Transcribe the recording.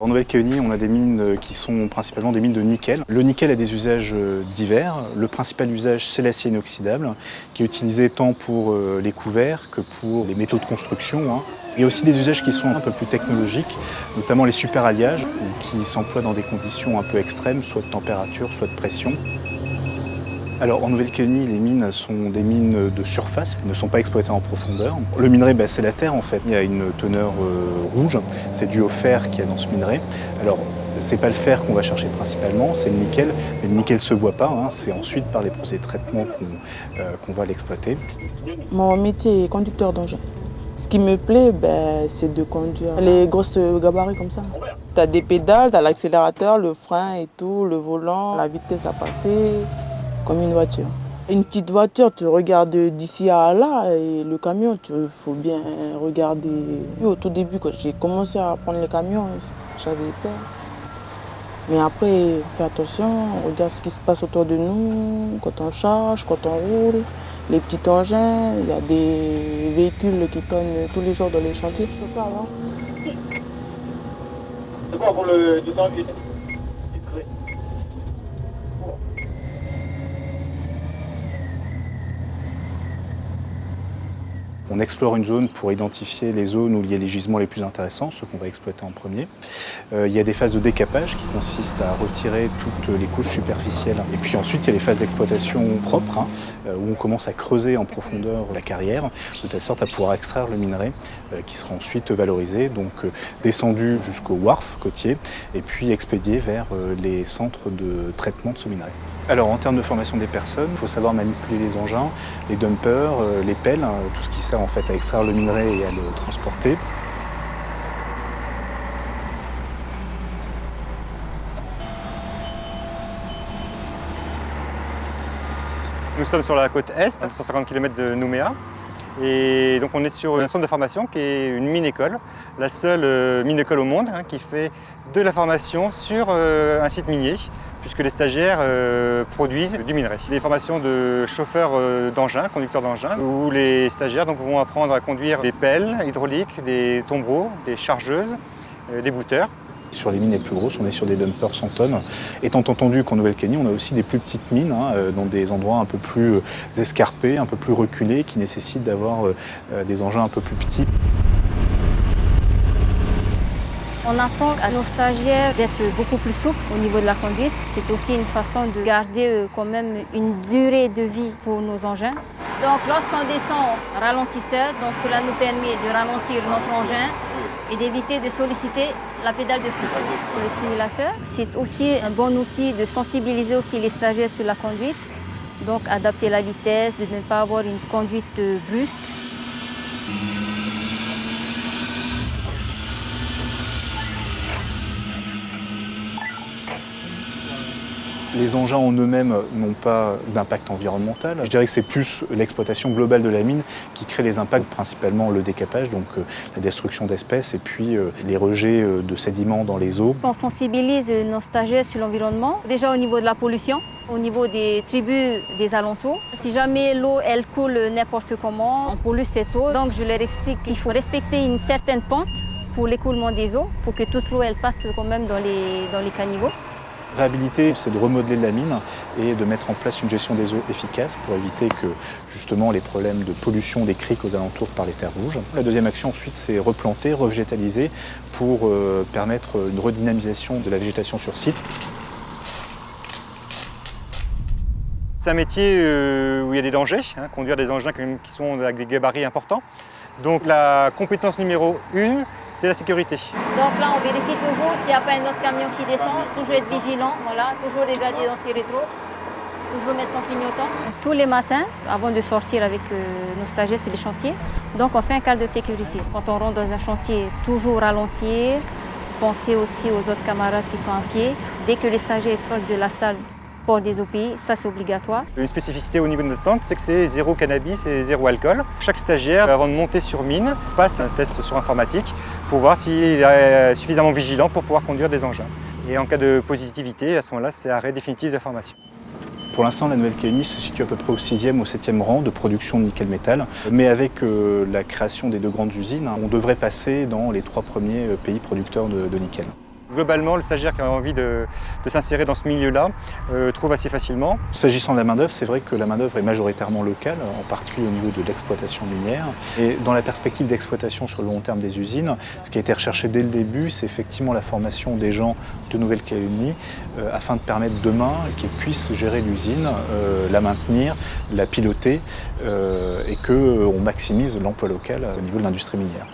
En Nouvelle-Calédonie, on a des mines qui sont principalement des mines de nickel. Le nickel a des usages divers. Le principal usage, c'est l'acier inoxydable, qui est utilisé tant pour les couverts que pour les métaux de construction. Il y a aussi des usages qui sont un peu plus technologiques, notamment les superalliages, qui s'emploient dans des conditions un peu extrêmes, soit de température, soit de pression. Alors en Nouvelle-Calédonie, les mines sont des mines de surface, qui ne sont pas exploitées en profondeur. Le minerai, c'est la terre en fait. Il y a une teneur rouge, c'est dû au fer qu'il y a dans ce minerai. Alors c'est pas le fer qu'on va chercher principalement, c'est le nickel. Mais le nickel ne se voit pas, c'est ensuite par les procédés de traitement qu'on va l'exploiter. Mon métier est conducteur d'engin. Ce qui me plaît, c'est de conduire les grosses gabarits comme ça. Tu as des pédales, tu as l'accélérateur, le frein et tout, le volant, la vitesse à passer, comme une voiture. Une petite voiture, tu regardes d'ici à là, et le camion, il faut bien regarder. Au tout début, quand j'ai commencé à prendre les camions, j'avais peur. Mais après, on fait attention, on regarde ce qui se passe autour de nous, quand on charge, quand on roule. Les petits engins, il y a des véhicules qui tournent tous les jours dans les chantiers. Chauffeur, là. C'est quoi pour le 200 litres? On explore une zone pour identifier les zones où il y a les gisements les plus intéressants, ceux qu'on va exploiter en premier. Il y a des phases de décapage qui consistent à retirer toutes les couches superficielles. Et puis ensuite, il y a les phases d'exploitation propres, où on commence à creuser en profondeur la carrière, de telle sorte à pouvoir extraire le minerai, qui sera ensuite valorisé, donc descendu jusqu'au wharf côtier, et puis expédié vers les centres de traitement de ce minerai. Alors en termes de formation des personnes, il faut savoir manipuler les engins, les dumpers, les pelles, tout ce qui sert en fait à extraire le minerai et à le transporter. Nous sommes sur la côte est, à 150 km de Nouméa. Et donc on est sur un centre de formation qui est une mine-école, la seule mine-école au monde qui fait de la formation sur un site minier, puisque les stagiaires produisent du minerai. Les formations de chauffeurs d'engins, conducteurs d'engins, où les stagiaires vont apprendre à conduire des pelles hydrauliques, des tombereaux, des chargeuses, des bouteurs. Sur les mines les plus grosses, on est sur des dumpers 100 tonnes. Étant entendu qu'en Nouvelle-Calédonie, on a aussi des plus petites mines, dans des endroits un peu plus escarpés, un peu plus reculés, qui nécessitent d'avoir des engins un peu plus petits. On apprend à nos stagiaires d'être beaucoup plus souples au niveau de la conduite. C'est aussi une façon de garder quand même une durée de vie pour nos engins. Donc lorsqu'on descend ralentisseur, cela nous permet de ralentir notre engin et d'éviter de solliciter la pédale de frein. Le simulateur, c'est aussi un bon outil de sensibiliser aussi les stagiaires sur la conduite. Donc adapter la vitesse, de ne pas avoir une conduite brusque. Les engins en eux-mêmes n'ont pas d'impact environnemental. Je dirais que c'est plus l'exploitation globale de la mine qui crée les impacts, principalement le décapage, donc la destruction d'espèces et puis les rejets de sédiments dans les eaux. On sensibilise nos stagiaires sur l'environnement, déjà au niveau de la pollution, au niveau des tribus des alentours. Si jamais l'eau elle coule n'importe comment, on pollue cette eau. Donc je leur explique qu'il faut respecter une certaine pente pour l'écoulement des eaux, pour que toute l'eau elle parte quand même dans les caniveaux. Réhabiliter, c'est de remodeler la mine et de mettre en place une gestion des eaux efficace pour éviter que justement les problèmes de pollution des criques aux alentours par les terres rouges. La deuxième action ensuite, c'est replanter, revégétaliser pour permettre une redynamisation de la végétation sur site. C'est un métier où il y a des dangers, conduire des engins qui sont avec des gabarits importants. Donc la compétence numéro 1, c'est la sécurité. Donc là, on vérifie toujours s'il n'y a pas un autre camion qui descend, toujours être vigilant, toujours regarder dans ses rétros, toujours mettre son clignotant. Tous les matins, avant de sortir avec nos stagiaires sur les chantiers, donc on fait un cadre de sécurité. Quand on rentre dans un chantier, toujours ralentir, penser aussi aux autres camarades qui sont à pied. Dès que les stagiaires sortent de la salle, port des OPI, ça c'est obligatoire. Une spécificité au niveau de notre centre, c'est que c'est zéro cannabis et zéro alcool. Chaque stagiaire, avant de monter sur mine, passe un test sur informatique pour voir s'il est suffisamment vigilant pour pouvoir conduire des engins. Et en cas de positivité, à ce moment-là, c'est arrêt définitif de la formation. Pour l'instant, la Nouvelle-Calédonie se situe à peu près au 6e, au 7e rang de production de nickel-métal. Mais avec la création des 2 grandes usines, on devrait passer dans les 3 premiers pays producteurs de nickel. globalement, le stagiaire qui a envie de s'insérer dans ce milieu-là trouve assez facilement. S'agissant de la main-d'œuvre, c'est vrai que la main-d'œuvre est majoritairement locale, en particulier au niveau de l'exploitation minière. Et dans la perspective d'exploitation sur le long terme des usines, ce qui a été recherché dès le début, c'est effectivement la formation des gens de Nouvelle-Calédonie afin de permettre demain qu'ils puissent gérer l'usine, la maintenir, la piloter et qu'on maximise l'emploi local au niveau de l'industrie minière.